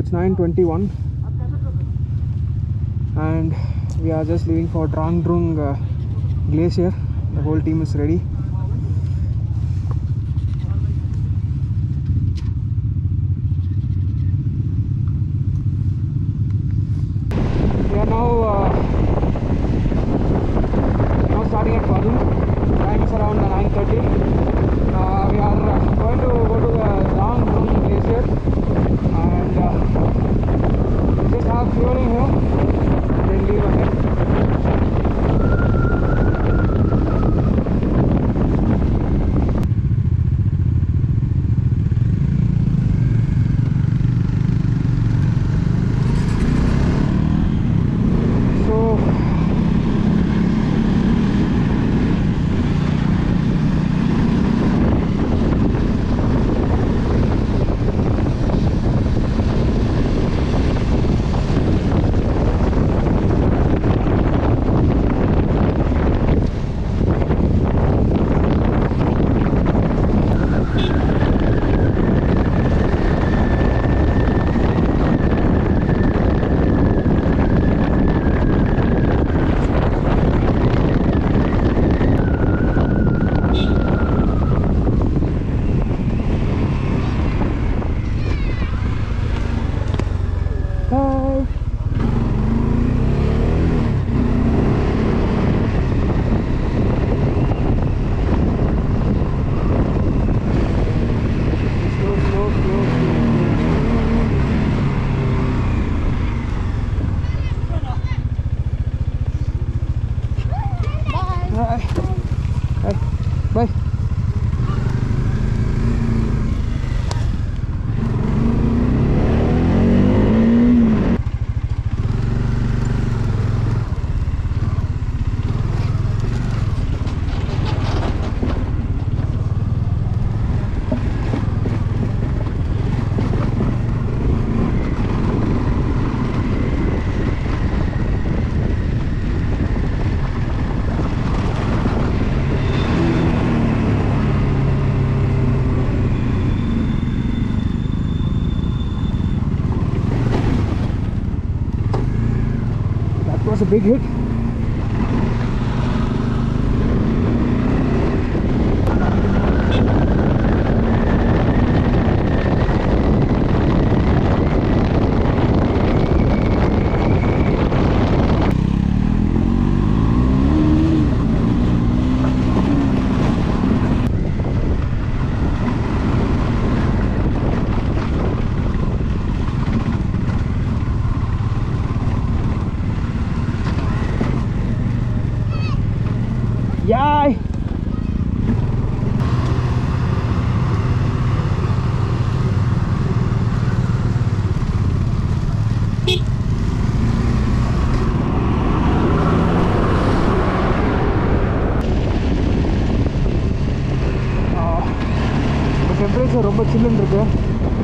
it's 9:21 and we are just leaving for DrangDrung Glacier. The whole team is ready. We are now starting at Kargil. Time is around 9:30. We are going to go to the DrangDrung Glacier and just have fueling here, then leave ahead. Bye. A big hit. Yay! Temperature ரொம்ப சில்லுன்னு இருக்கு.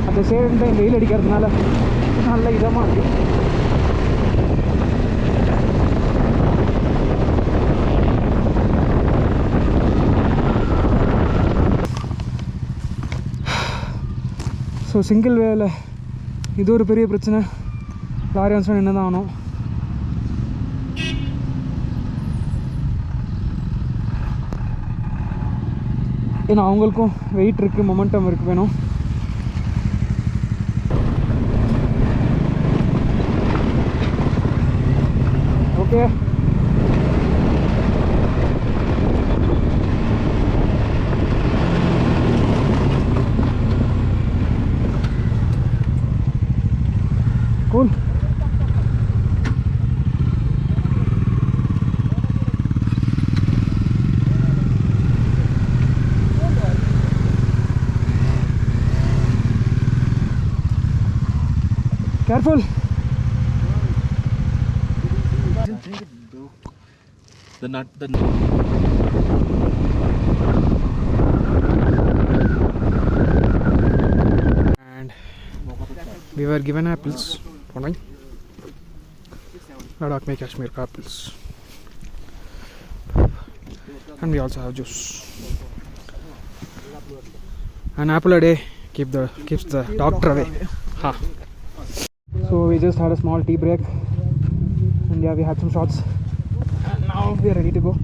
அந்த same time வெயில் அடிக்கிறதுனால நல்ல இதமாக இருக்கு. So single வேல இது ஒரு பெரிய பிரச்சனை. லாரி வந்துச்சுன்னா என்ன தான் ஆகணும். ஏன்னா அவங்களுக்கும் வெயிட் இருக்குது, மொமெண்டம் இருக்குது, வேணும். Okay, cool. Careful. The nut. And we were given apples. Ladakh mein Kashmir ka apples. And we also have juice. An apple a day keeps the doctor away. Ha. So we just had a small tea break, and yeah, we had some shots, and now we are ready to go.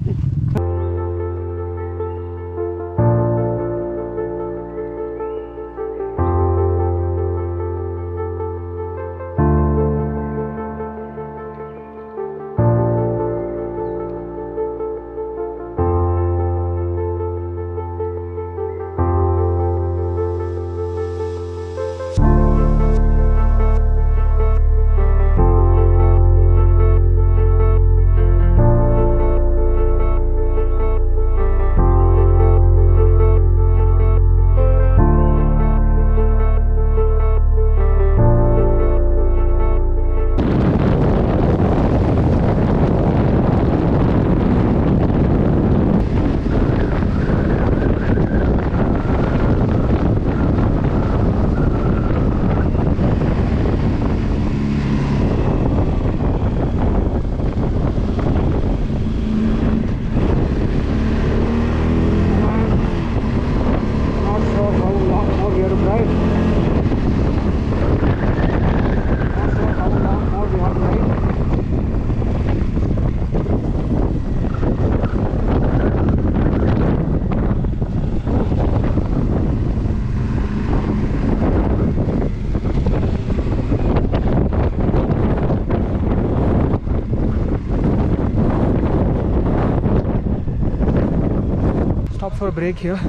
For a break here.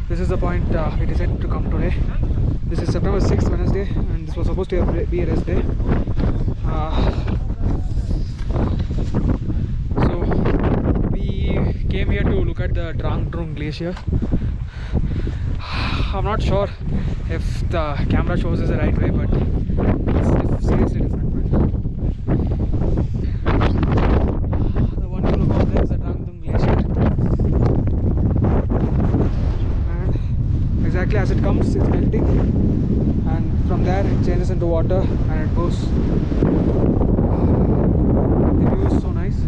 This is the point we decided to come today. This is September 6th, Wednesday, and this was supposed to be a rest day. So we came here to look at the DrangDrung Glacier. I'm not sure if the camera shows us the right way, but it's seriously different. The one you look out there is the DrangDrung Glacier. Exactly as it comes, it's melting, and from there it changes into water and it goes. The view is so nice.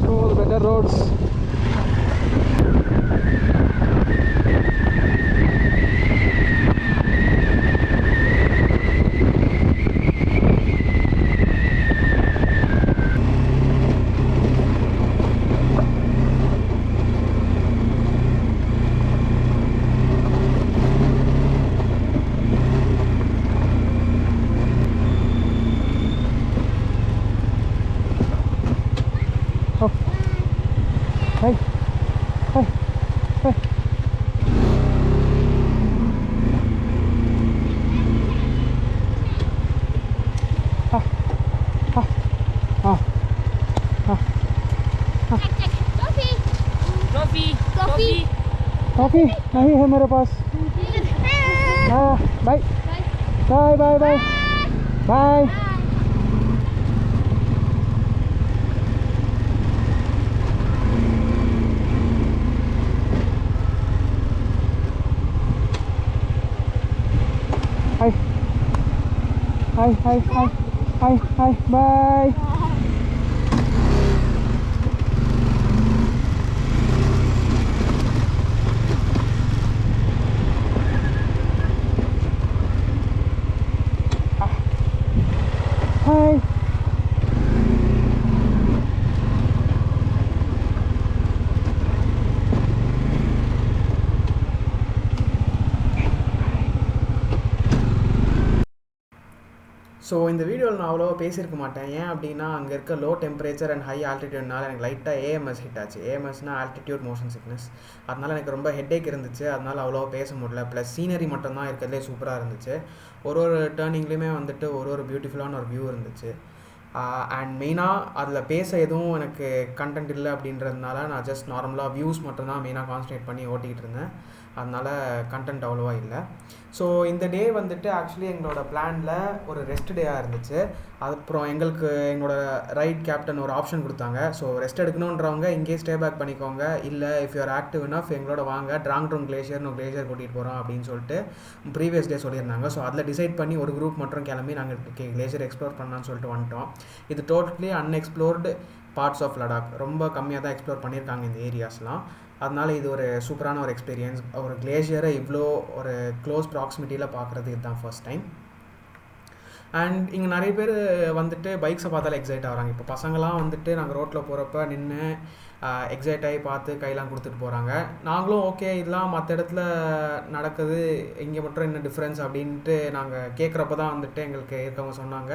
So the better roads. Hey, hey, hey. Ah, ah, ah, ah. Coffee नहीं है मेरे पास. हाँ bye bye bye bye bye. Hi hi hi hi hi hi bye. Hi. So இந்த வீடியோவில் நான் அவ்வளோவா பேசியிருக்க மாட்டேன். ஏன் அப்படின்னா அங்கே இருக்க லோ டெம்பரேச்சர் அண்ட் ஹை ஆல்டிடியூட்னால எனக்கு லைட்டாக ஏஎம்எஸ் ஹிட் ஆச்சு. ஏஎம்எஸ்னால் ஆல்டிடியூட் மோஷன் சிக்னஸ். அதனால் எனக்கு ரொம்ப ஹெட்டேக் இருந்துச்சு. அதனால் அவ்வளோவா பேச முடியல. ப்ளஸ் சீனரி மட்டும்தான் இருக்கிறதுலே சூப்பராக இருந்துச்சு. ஒரு டேர்னிங்லேயுமே வந்துட்டு ஒரு பியூட்டிஃபுல்லான ஒரு வியூ இருந்துச்சு. அண்ட் மெயினாக அதில் பேச எதுவும் எனக்கு கண்டென்ட் இல்லை அப்படின்றதுனால நான் ஜஸ்ட் நார்மலாக வியூஸ் மட்டும்தான் மெயினாக கான்சன்ட்ரேட் பண்ணி ஓட்டிகிட்டு இருந்தேன். அதனால் கண்டென்ட் அவ்வளோவா இல்லை. ஸோ இந்த டே வந்துட்டு ஆக்சுவலி எங்களோட பிளானில் ஒரு ரெஸ்ட் டேயாக இருந்துச்சு. அப்புறம் எங்களோட ரைட் கேப்டன் ஒரு ஆப்ஷன் கொடுத்தாங்க. ஸோ ரெஸ்ட் எடுக்கணுன்றவங்க இங்கே ஸ்டே பேக் பண்ணிக்கோங்க, இல்லை இஃப் யூஆர் ஆக்டிவ் இனஃப் எங்களோட வாங்க DrangDrung கிளேஷியர்னு கிளேஷியர் கூட்டிகிட்டு போகிறோம் அப்படின்னு சொல்லிட்டு ப்ரீவியஸ் டே சொல்லியிருந்தாங்க. ஸோ அதில் டிசைட் பண்ணி ஒரு குரூப் மட்டும் கிளம்பி நாங்கள் கிளேஷியர் எக்ஸ்ப்ளோர் பண்ணலான்னு சொல்லிட்டு வந்துட்டோம். இது totally unexplored parts of Ladakh. ரொம்ப கம்மியாக தான் எக்ஸ்ப்ளோர் பண்ணியிருக்காங்க இந்த ஏரியாஸ்லாம். அதனால் இது ஒரு சூப்பரான ஒரு எக்ஸ்பீரியன்ஸ். ஒரு கிளேஷியரை இவ்வளோ ஒரு க்ளோஸ் ப்ராக்சிமிட்டியில் பார்க்குறது இதுதான் ஃபர்ஸ்ட் டைம். அண்ட் இங்கே நிறைய பேர் வந்துட்டு பைக்ஸை பார்த்தாலே எக்ஸைட் ஆகிறாங்க. இப்போ பசங்களாம் வந்துட்டு நாங்கள் ரோட்டில் போகிறப்ப நின்று எக்ஸைட் ஆகி பார்த்து கையெல்லாம் கொடுத்துட்டு போகிறாங்க. நாங்களும் ஓகே இதெல்லாம் மற்ற இடத்துல நடக்குது, இங்கே மட்டும் என்ன டிஃப்ரென்ஸ் அப்படின்ட்டு நாங்கள் கேட்குறப்ப தான் வந்துட்டு எங்களுக்கு இருக்கவங்க சொன்னாங்க,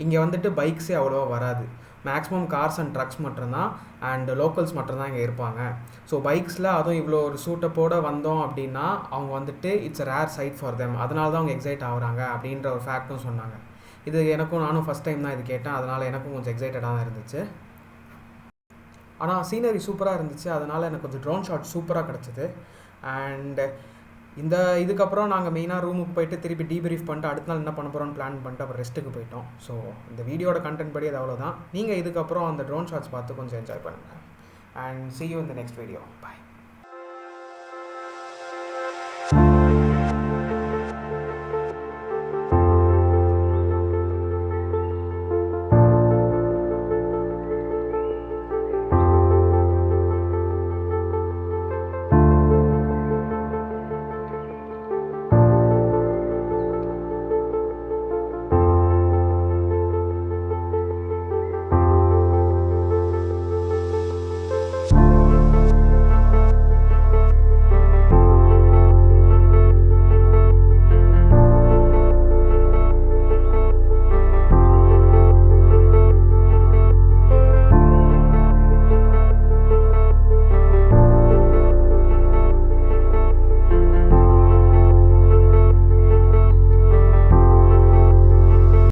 இங்கே வந்துட்டு பைக்ஸே அவ்வளோவா வராது, மேக்ஸிமம் கார்ஸ் அண்ட் ட்ரக்ஸ் மட்டும்தான் அண்ட் லோக்கல்ஸ் மட்டும்தான் இங்கே இருப்பாங்க. ஸோ பைக்ஸில் அதுவும் இவ்வளோ ஒரு சூட்டப்போடு வந்தோம் அப்படின்னா அவங்க வந்துட்டு it's a rare sight for them, அதனால தான் அவங்க எக்ஸைட் ஆகுறாங்க அப்படின்ற ஒரு ஃபேக்ட்டும் சொன்னாங்க. இது நானும் ஃபஸ்ட் டைம் தான் இது கேட்டேன், அதனால் எனக்கும் கொஞ்சம் எக்ஸைட்டடாக தான் இருந்துச்சு. ஆனால் சீனரி சூப்பராக இருந்துச்சு, அதனால் எனக்கு கொஞ்சம் ட்ரோன் ஷாட் சூப்பராக கிடச்சிது. அண்ட் இதுக்கப்புறம் நாங்கள் மெயினாக ரூமுக்கு போயிட்டு திருப்பி டீப்ரீஃப் பண்ணிட்டு அடுத்த நாள் என்ன பண்ண போகிறோன்னு பிளான் பண்ணிட்டு அப்புறம் ரெஸ்ட்டுக்கு போயிட்டோம். ஸோ இந்த வீடியோட கண்டென்ட் படி அது அவ்வளோதான். நீங்கள் இதுக்கப்புறம் அந்த ட்ரோன் ஷாட்ஸ் பார்த்து கொஞ்சம் என்ஜாய் பண்ணுங்கள். And see you in the next video. Bye.